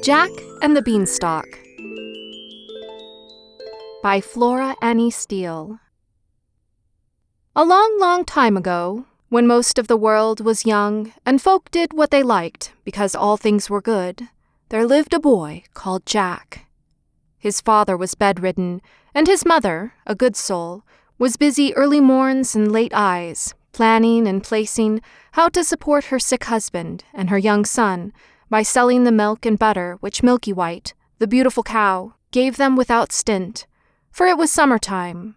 Jack and the Beanstalk by Flora Annie Steel. A long, long time ago, when most of the world was young and folk did what they liked because all things were good, there lived a boy called Jack. His father was bedridden, and his mother, a good soul, was busy early morns and late eyes, planning and placing how to support her sick husband and her young son by selling the milk and butter which Milky White, the beautiful cow, gave them without stint, for it was summertime.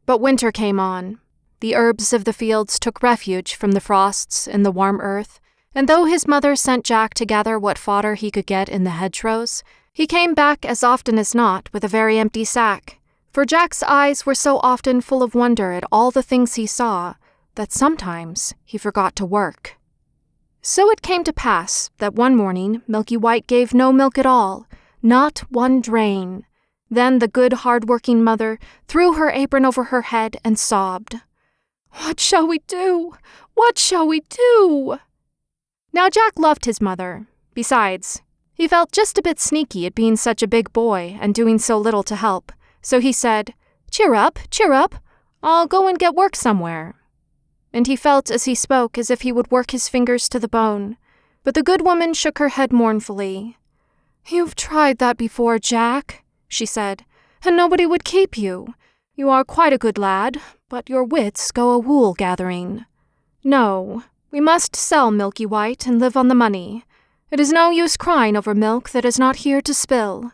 But winter came on. The herbs of the fields took refuge from the frosts in the warm earth, and though his mother sent Jack to gather what fodder he could get in the hedgerows, he came back as often as not with a very empty sack, for Jack's eyes were so often full of wonder at all the things he saw that sometimes he forgot to work. So it came to pass that one morning Milky White gave no milk at all, not one drain. Then the good, hard-working mother threw her apron over her head and sobbed, "What shall we do? What shall we do?" Now Jack loved his mother. Besides, he felt just a bit sneaky at being such a big boy and doing so little to help, so he said, cheer up, I'll go and get work somewhere." And he felt as he spoke as if he would work his fingers to the bone, but the good woman shook her head mournfully. "You've tried that before, Jack," she said, "and nobody would keep you. You are quite a good lad, but your wits go a wool gathering. No, we must sell Milky White and live on the money. It is no use crying over milk that is not here to spill."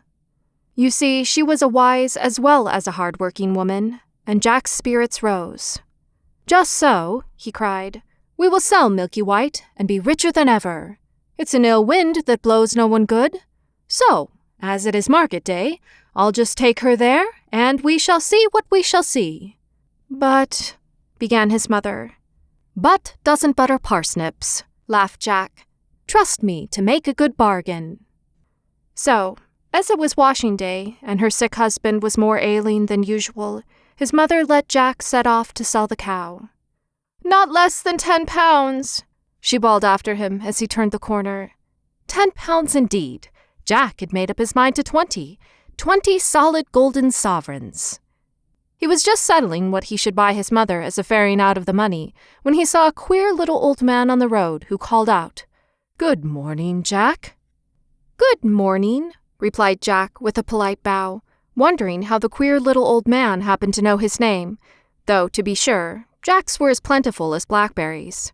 You see, she was a wise as well as a hard-working woman, and Jack's spirits rose. "Just so," he cried, "we will sell Milky White and be richer than ever. It's an ill wind that blows no one good. So, as it is market day, I'll just take her there, and we shall see what we shall see." "But," began his mother. "But doesn't butter parsnips," laughed Jack. "Trust me to make a good bargain." So, as it was washing day, and her sick husband was more ailing than usual, his mother let Jack set off to sell the cow. "Not less than 10 pounds," she bawled after him as he turned the corner. 10 pounds indeed! Jack had made up his mind to 20 solid golden sovereigns. He was just settling what he should buy his mother as a ferrying out of the money, when he saw a queer little old man on the road who called out, "Good morning, Jack." "Good morning," replied Jack with a polite bow, wondering how the queer little old man happened to know his name, though, to be sure, Jack's were as plentiful as blackberries.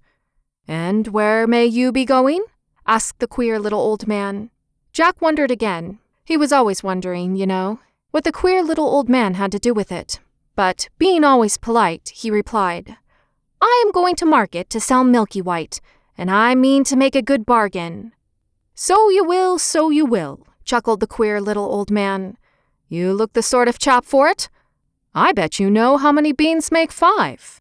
"And where may you be going?" asked the queer little old man. Jack wondered again. He was always wondering, you know, what the queer little old man had to do with it. But, being always polite, he replied, "I am going to market to sell Milky White, and I mean to make a good bargain." So you will, chuckled the queer little old man. "You look the sort of chap for it. I bet you know how many beans make 5.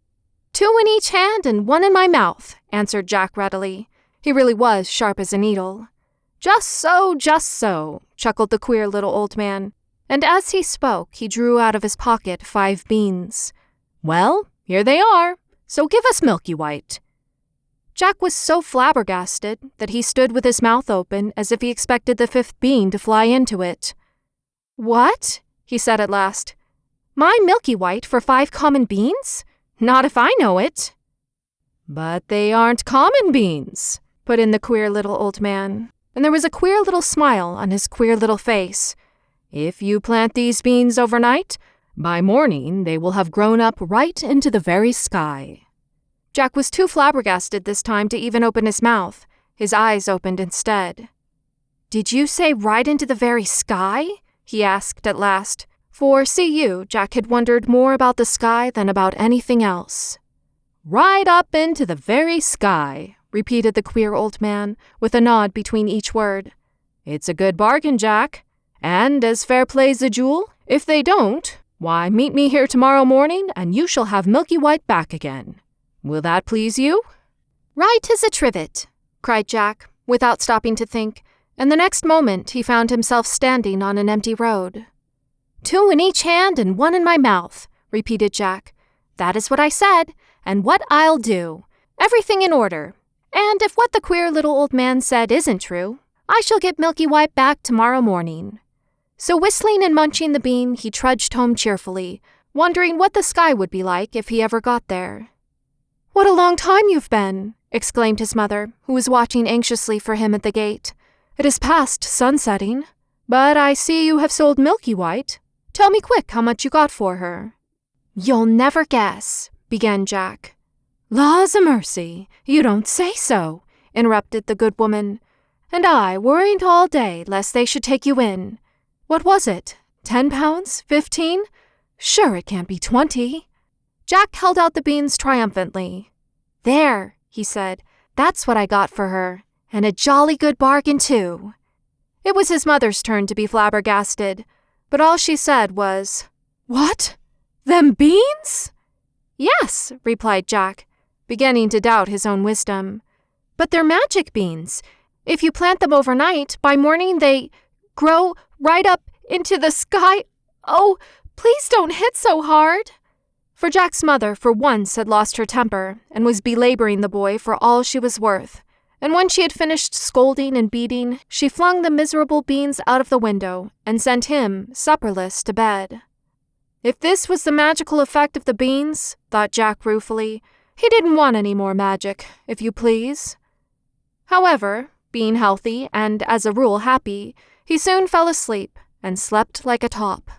2 in each hand and 1 in my mouth," answered Jack readily. He really was sharp as a needle. Just so, chuckled the queer little old man, and as he spoke, he drew out of his pocket 5 beans. "Well, here they are, so give us Milky White." Jack was so flabbergasted that he stood with his mouth open as if he expected the 5th bean to fly into it. "What?" he said at last. "My Milky White for 5 common beans? Not if I know it." "But they aren't common beans," put in the queer little old man, and there was a queer little smile on his queer little face. "If you plant these beans overnight, by morning they will have grown up right into the very sky." Jack was too flabbergasted this time to even open his mouth. His eyes opened instead. "Did you say right into the very sky?" he asked at last, for, see you, Jack had wondered more about the sky than about anything else. "Right up into the very sky," repeated the queer old man, with a nod between each word. "It's a good bargain, Jack. And as fair play's a jewel, if they don't, why, meet me here tomorrow morning, and you shall have Milky White back again. Will that please you?" "Right as a trivet," cried Jack, without stopping to think, and the next moment he found himself standing on an empty road. 2 in each hand and 1 in my mouth," repeated Jack. "That is what I said, and what I'll do. Everything in order. And if what the queer little old man said isn't true, I shall get Milky White back tomorrow morning." So whistling and munching the bean, he trudged home cheerfully, wondering what the sky would be like if he ever got there. "What a long time you've been!" exclaimed his mother, who was watching anxiously for him at the gate. "It is past sunsetting, but I see you have sold Milky White. Tell me quick how much you got for her." "You'll never guess," began Jack. "Laws a mercy, you don't say so," interrupted the good woman. "And I worried all day lest they should take you in. What was it? 10 pounds? 15? Sure it can't be 20. Jack held out the beans triumphantly. "There," he said, "that's what I got for her, and a jolly good bargain, too." It was his mother's turn to be flabbergasted, but all she said was, "What? Them beans?" "Yes," replied Jack, beginning to doubt his own wisdom. "But they're magic beans. If you plant them overnight, by morning they grow right up into the sky. Oh, please don't hit so hard." For Jack's mother, for once, had lost her temper and was belaboring the boy for all she was worth. And when she had finished scolding and beating, she flung the miserable beans out of the window and sent him, supperless, to bed. If this was the magical effect of the beans, thought Jack ruefully, he didn't want any more magic, if you please. However, being healthy and, as a rule, happy, he soon fell asleep and slept like a top.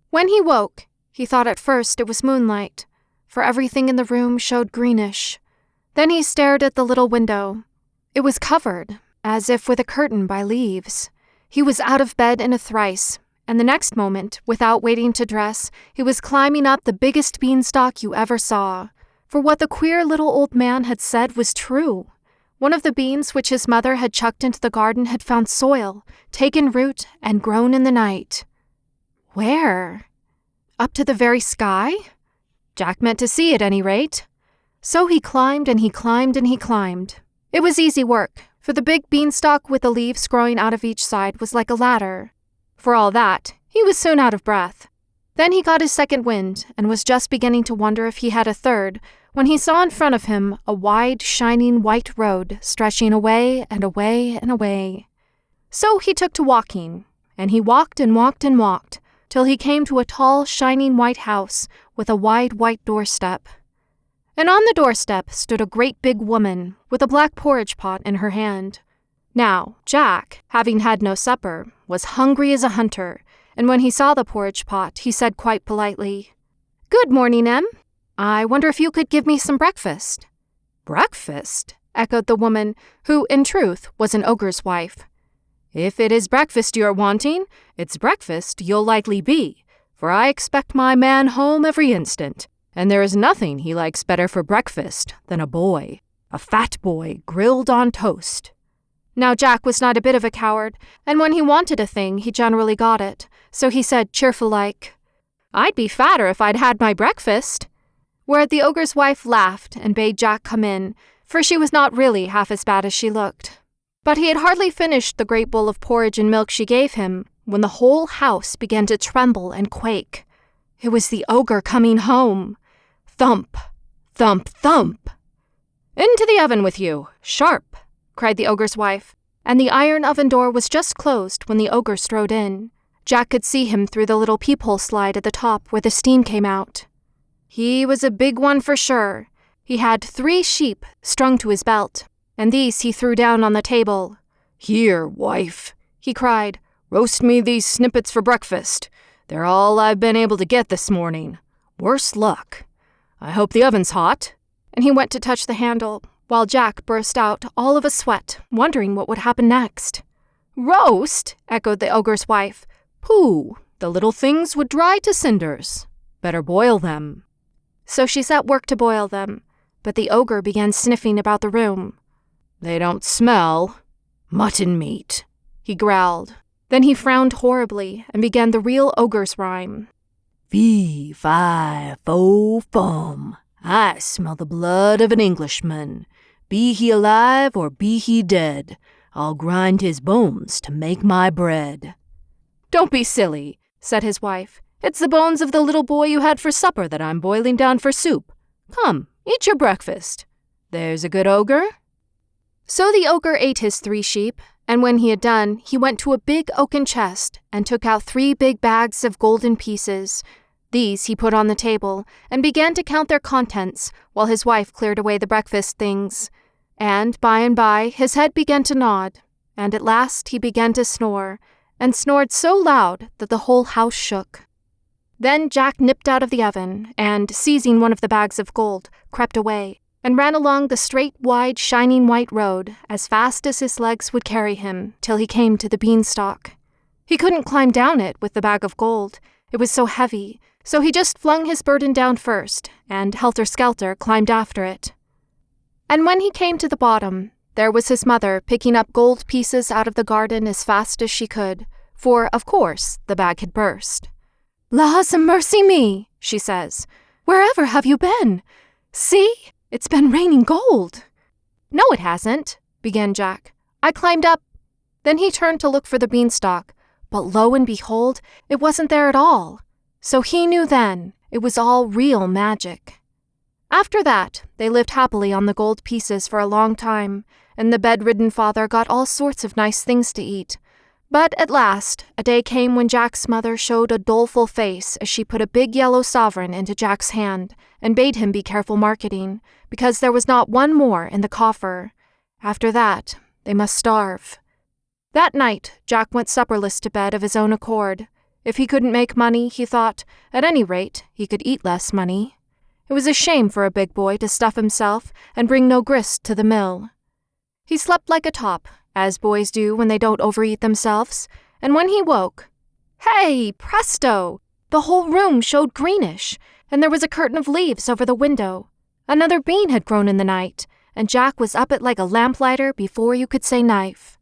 When he woke, he thought at first it was moonlight, for everything in the room showed greenish. Then he stared at the little window. It was covered, as if with a curtain by leaves. He was out of bed in a trice, and the next moment, without waiting to dress, he was climbing up the biggest beanstalk you ever saw. For what the queer little old man had said was true. One of the beans which his mother had chucked into the garden had found soil, taken root, and grown in the night. Where? Up to the very sky? Jack meant to see at any rate. So he climbed and he climbed and he climbed. It was easy work, for the big beanstalk with the leaves growing out of each side was like a ladder. For all that, he was soon out of breath. Then he got his second wind and was just beginning to wonder if he had a third, when he saw in front of him a wide, shining white road stretching away and away and away. So he took to walking, and he walked and walked and walked, till he came to a tall, shining white house with a wide white doorstep. And on the doorstep stood a great big woman with a black porridge pot in her hand. Now, Jack, having had no supper, was hungry as a hunter, and when he saw the porridge pot, he said quite politely, "Good morning, Em. I wonder if you could give me some breakfast." "Breakfast?" echoed the woman, who, in truth, was an ogre's wife. "If it is breakfast you're wanting, it's breakfast you'll likely be, for I expect my man home every instant, and there is nothing he likes better for breakfast than a fat boy grilled on toast." Now Jack was not a bit of a coward, and when he wanted a thing, he generally got it, so he said cheerful-like, "I'd be fatter if I'd had my breakfast." Whereat the ogre's wife laughed and bade Jack come in, for she was not really half as bad as she looked. But he had hardly finished the great bowl of porridge and milk she gave him, when the whole house began to tremble and quake. It was the ogre coming home. Thump, thump, thump. "Into the oven with you, sharp!" cried the ogre's wife, and the iron oven door was just closed when the ogre strode in. Jack could see him through the little peephole slide at the top where the steam came out. He was a big one for sure. He had 3 sheep strung to his belt, and these he threw down on the table. "Here, wife," he cried, "roast me these snippets for breakfast. They're all I've been able to get this morning. Worse luck. I hope the oven's hot." And he went to touch the handle, while Jack burst out all of a sweat, wondering what would happen next. "Roast?" echoed the ogre's wife. "Pooh, the little things would dry to cinders. Better boil them." So she set work to boil them, but the ogre began sniffing about the room. "They don't smell. Mutton meat," he growled. Then he frowned horribly and began the real ogre's rhyme. "Fee, fi, fo, fum. I smell the blood of an Englishman. Be he alive or be he dead, I'll grind his bones to make my bread." "Don't be silly," said his wife. "It's the bones of the little boy you had for supper that I'm boiling down for soup. Come, eat your breakfast. There's a good ogre. So the ogre ate his 3 sheep, and when he had done, he went to a big oaken chest and took out 3 big bags of golden pieces. These he put on the table and began to count their contents while his wife cleared away the breakfast things. And by his head began to nod, and at last he began to snore, and snored so loud that the whole house shook. Then Jack nipped out of the oven and, seizing one of the bags of gold, crept away and ran along the straight, wide, shining white road as fast as his legs would carry him till he came to the Beanstalk. He couldn't climb down it with the bag of gold. It was so heavy, so he just flung his burden down first, and helter-skelter climbed after it. And when he came to the bottom, there was his mother picking up gold pieces out of the garden as fast as she could, for, of course, the bag had burst. "Laws a mercy me," she says. "Wherever have you been? See, it's been raining gold." "No, it hasn't," began Jack. "I climbed up." Then he turned to look for the beanstalk, but lo and behold, it wasn't there at all. So he knew then it was all real magic. After that, they lived happily on the gold pieces for a long time, and the bedridden father got all sorts of nice things to eat. But at last, a day came when Jack's mother showed a doleful face as she put a big yellow sovereign into Jack's hand and bade him be careful marketing, because there was not one more in the coffer. After that, they must starve. That night, Jack went supperless to bed of his own accord. If he couldn't make money, he thought, at any rate, he could eat less money. It was a shame for a big boy to stuff himself and bring no grist to the mill. He slept like a top, as boys do when they don't overeat themselves, and when he woke, hey, presto! The whole room showed greenish, and there was a curtain of leaves over the window. Another bean had grown in the night, and Jack was up it like a lamplighter before you could say knife.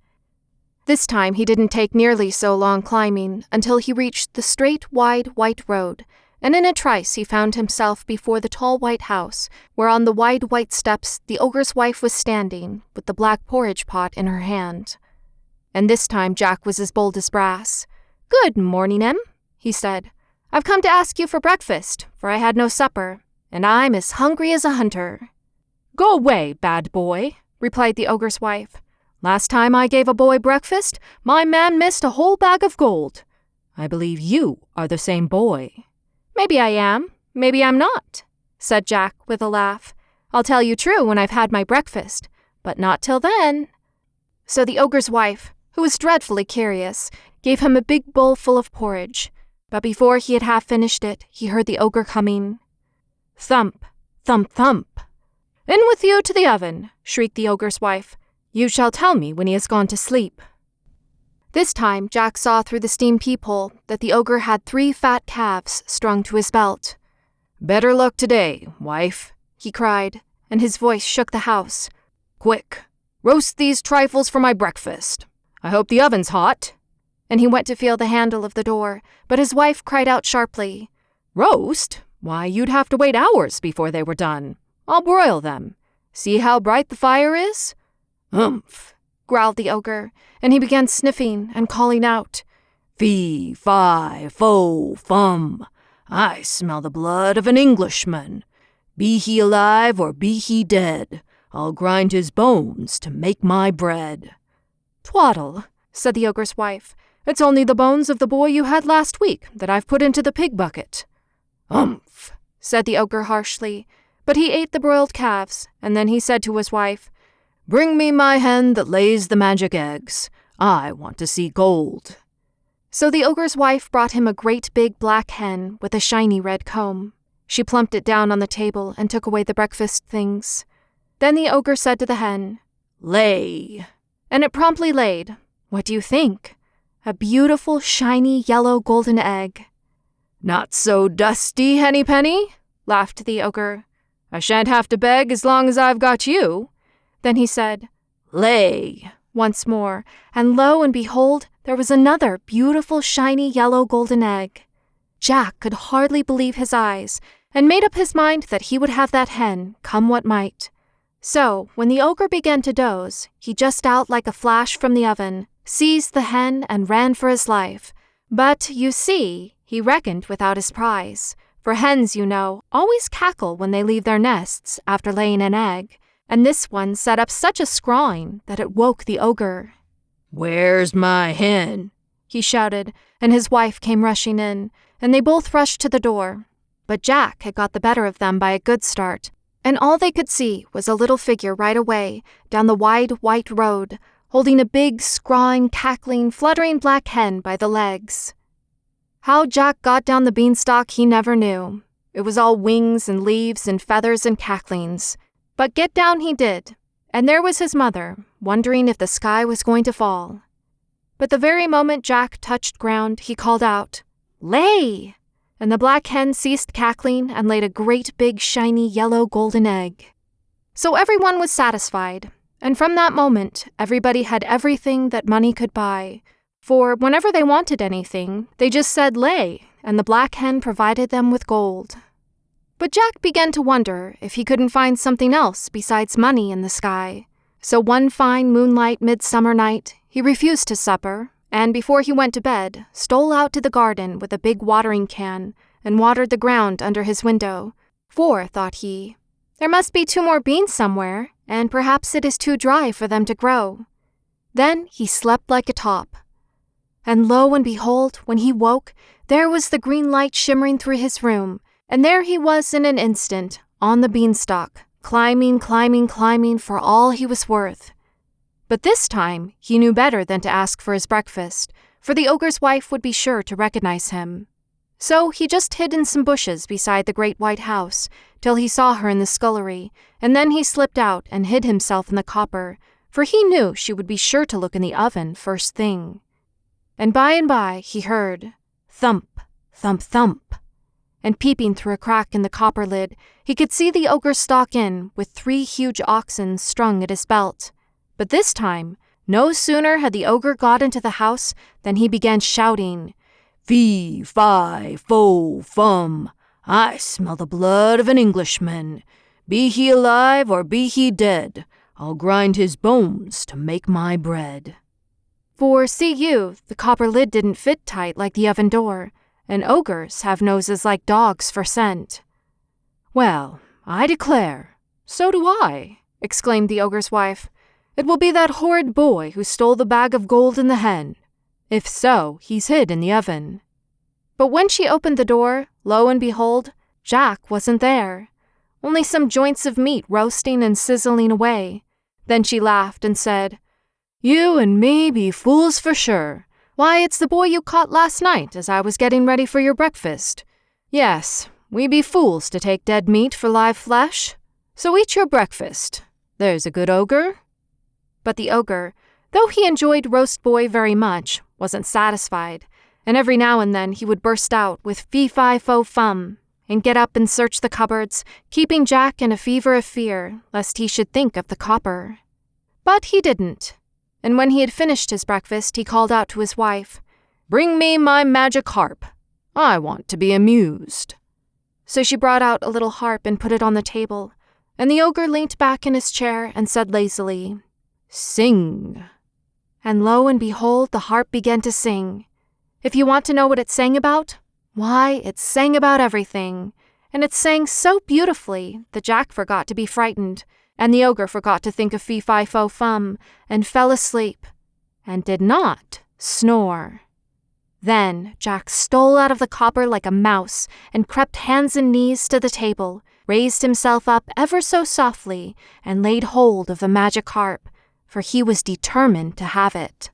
This time he didn't take nearly so long climbing until he reached the straight, wide, white road, and in a trice he found himself before the tall white house, where on the wide white steps the ogre's wife was standing, with the black porridge pot in her hand. And this time Jack was as bold as brass. "Good morning, Em," he said. "I've come to ask you for breakfast, for I had no supper, and I'm as hungry as a hunter." "Go away, bad boy," replied the ogre's wife. "Last time I gave a boy breakfast, my man missed a whole bag of gold. I believe you are the same boy." "Maybe I am, maybe I'm not," said Jack with a laugh. "I'll tell you true when I've had my breakfast, but not till then." So the ogre's wife, who was dreadfully curious, gave him a big bowl full of porridge, but before he had half finished it, he heard the ogre coming. Thump, thump, thump. "In with you to the oven," shrieked the ogre's wife. "You shall tell me when he has gone to sleep." This time Jack saw through the steam peephole that the ogre had 3 fat calves strung to his belt. "Better luck today, wife," he cried, and his voice shook the house. "Quick, roast these trifles for my breakfast. I hope the oven's hot." And he went to feel the handle of the door, but his wife cried out sharply, "Roast? Why, you'd have to wait hours before they were done. I'll broil them. See how bright the fire is?" "Humph," growled the ogre, and he began sniffing and calling out, "Fee, fi, fo, fum. I smell the blood of an Englishman. Be he alive or be he dead, I'll grind his bones to make my bread." "Twaddle," said the ogre's wife, "it's only the bones of the boy you had last week that I've put into the pig bucket." "Humph," said the ogre harshly, but he ate the broiled calves, and then he said to his wife, "Bring me my hen that lays the magic eggs. I want to see gold." So the ogre's wife brought him a great big black hen with a shiny red comb. She plumped it down on the table and took away the breakfast things. Then the ogre said to the hen, "Lay." And it promptly laid. What do you think? A beautiful, shiny, yellow golden egg. "Not so dusty, Henny Penny," laughed the ogre. "I shan't have to beg as long as I've got you." Then he said, "Lay," once more, and lo and behold, there was another beautiful, shiny, yellow golden egg. Jack could hardly believe his eyes, and made up his mind that he would have that hen, come what might. So, when the ogre began to doze, he just out like a flash from the oven, seized the hen, and ran for his life. But, you see, he reckoned without his prize, for hens, you know, always cackle when they leave their nests after laying an egg, and this one set up such a scrawling that it woke the ogre. "Where's my hen?" he shouted, and his wife came rushing in, and they both rushed to the door. But Jack had got the better of them by a good start, and all they could see was a little figure right away down the wide white road, holding a big, scrawling, cackling, fluttering black hen by the legs. How Jack got down the beanstalk he never knew. It was all wings and leaves and feathers and cacklings. But get down he did, and there was his mother, wondering if the sky was going to fall. But the very moment Jack touched ground, he called out, "Lay!" And the black hen ceased cackling and laid a great big shiny yellow golden egg. So everyone was satisfied, and from that moment everybody had everything that money could buy, for whenever they wanted anything, they just said "lay," and the black hen provided them with gold. But Jack began to wonder if he couldn't find something else besides money in the sky. So one fine moonlight midsummer night, he refused his supper, and before he went to bed, stole out to the garden with a big watering can and watered the ground under his window. For, thought he, there must be 2 more beans somewhere, and perhaps it is too dry for them to grow. Then he slept like a top. And lo and behold, when he woke, there was the green light shimmering through his room, and there he was in an instant, on the beanstalk, climbing, climbing, climbing for all he was worth. But this time he knew better than to ask for his breakfast, for the ogre's wife would be sure to recognize him. So he just hid in some bushes beside the great white house, till he saw her in the scullery, and then he slipped out and hid himself in the copper, for he knew she would be sure to look in the oven first thing. And by he heard thump, thump, thump, and peeping through a crack in the copper lid, he could see the ogre stalk in with 3 huge oxen strung at his belt. But this time, no sooner had the ogre got into the house than he began shouting, "Fee, fi, fo, fum, I smell the blood of an Englishman. Be he alive or be he dead, I'll grind his bones to make my bread." For, see you, the copper lid didn't fit tight like the oven door, and ogres have noses like dogs for scent. "Well, I declare, so do I," exclaimed the ogre's wife. "It will be that horrid boy who stole the bag of gold and the hen. If so, he's hid in the oven." But when she opened the door, lo and behold, Jack wasn't there. Only some joints of meat roasting and sizzling away. Then she laughed and said, "You and me be fools for sure. Why, it's the boy you caught last night as I was getting ready for your breakfast. Yes, we be fools to take dead meat for live flesh. So eat your breakfast. There's a good ogre." But the ogre, though he enjoyed roast boy very much, wasn't satisfied, and every now and then he would burst out with fee-fi-fo-fum, and get up and search the cupboards, keeping Jack in a fever of fear lest he should think of the copper. But he didn't, and when he had finished his breakfast he called out to his wife, "Bring me my magic harp. I want to be amused." So she brought out a little harp and put it on the table, and the ogre leant back in his chair and said lazily, "Sing." And lo and behold, the harp began to sing. If you want to know what it sang about, why, it sang about everything, and it sang so beautifully that Jack forgot to be frightened, and the ogre forgot to think of fee-fi-fo-fum, and fell asleep, and did not snore. Then Jack stole out of the copper like a mouse, and crept hands and knees to the table, raised himself up ever so softly, and laid hold of the magic harp, for he was determined to have it.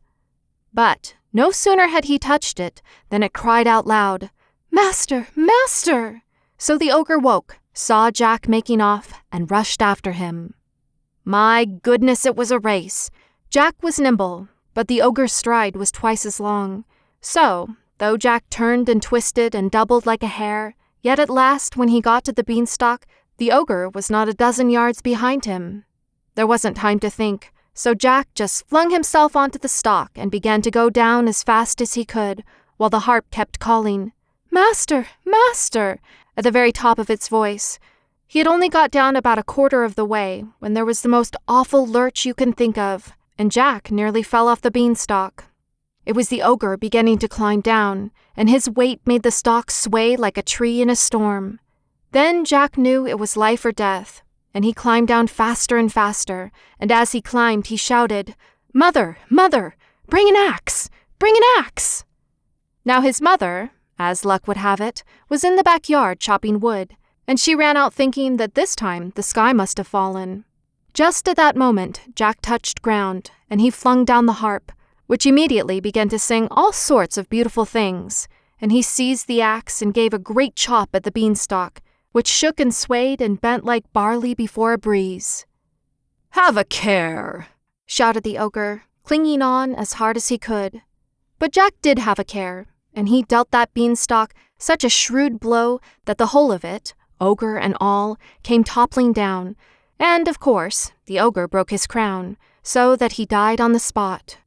But no sooner had he touched it than it cried out loud, "Master! Master!" So the ogre woke, saw Jack making off, and rushed after him. My goodness, it was a race. Jack was nimble, but the ogre's stride was twice as long. So, though Jack turned and twisted and doubled like a hare, yet at last, when he got to the beanstalk, the ogre was not a dozen yards behind him. There wasn't time to think, so Jack just flung himself onto the stalk and began to go down as fast as he could, while the harp kept calling, "Master! Master!" at the very top of its voice. He had only got down about a quarter of the way when there was the most awful lurch you can think of, and Jack nearly fell off the beanstalk. It was the ogre beginning to climb down, and his weight made the stalk sway like a tree in a storm. Then Jack knew it was life or death, and he climbed down faster and faster, and as he climbed, he shouted, "Mother, Mother, bring an axe! Bring an axe!" Now his mother, as luck would have it, was in the backyard chopping wood, and she ran out thinking that this time the sky must have fallen. Just at that moment, Jack touched ground, and he flung down the harp, which immediately began to sing all sorts of beautiful things, and he seized the axe and gave a great chop at the beanstalk, which shook and swayed and bent like barley before a breeze. "Have a care!" shouted the ogre, clinging on as hard as he could. But Jack did have a care, and he dealt that beanstalk such a shrewd blow that the whole of it, ogre and all, came toppling down, and, of course, the ogre broke his crown, so that he died on the spot.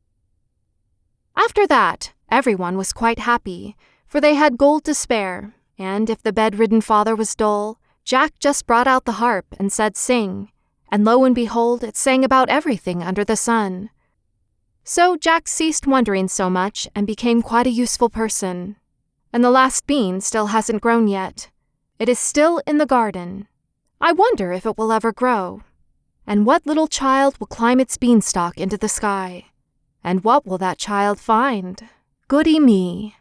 After that, everyone was quite happy, for they had gold to spare, and if the bedridden father was dull, Jack just brought out the harp and said sing, and lo and behold, it sang about everything under the sun. So Jack ceased wondering so much and became quite a useful person. And the last bean still hasn't grown yet. It is still in the garden. I wonder if it will ever grow. And what little child will climb its beanstalk into the sky? And what will that child find? Goody me!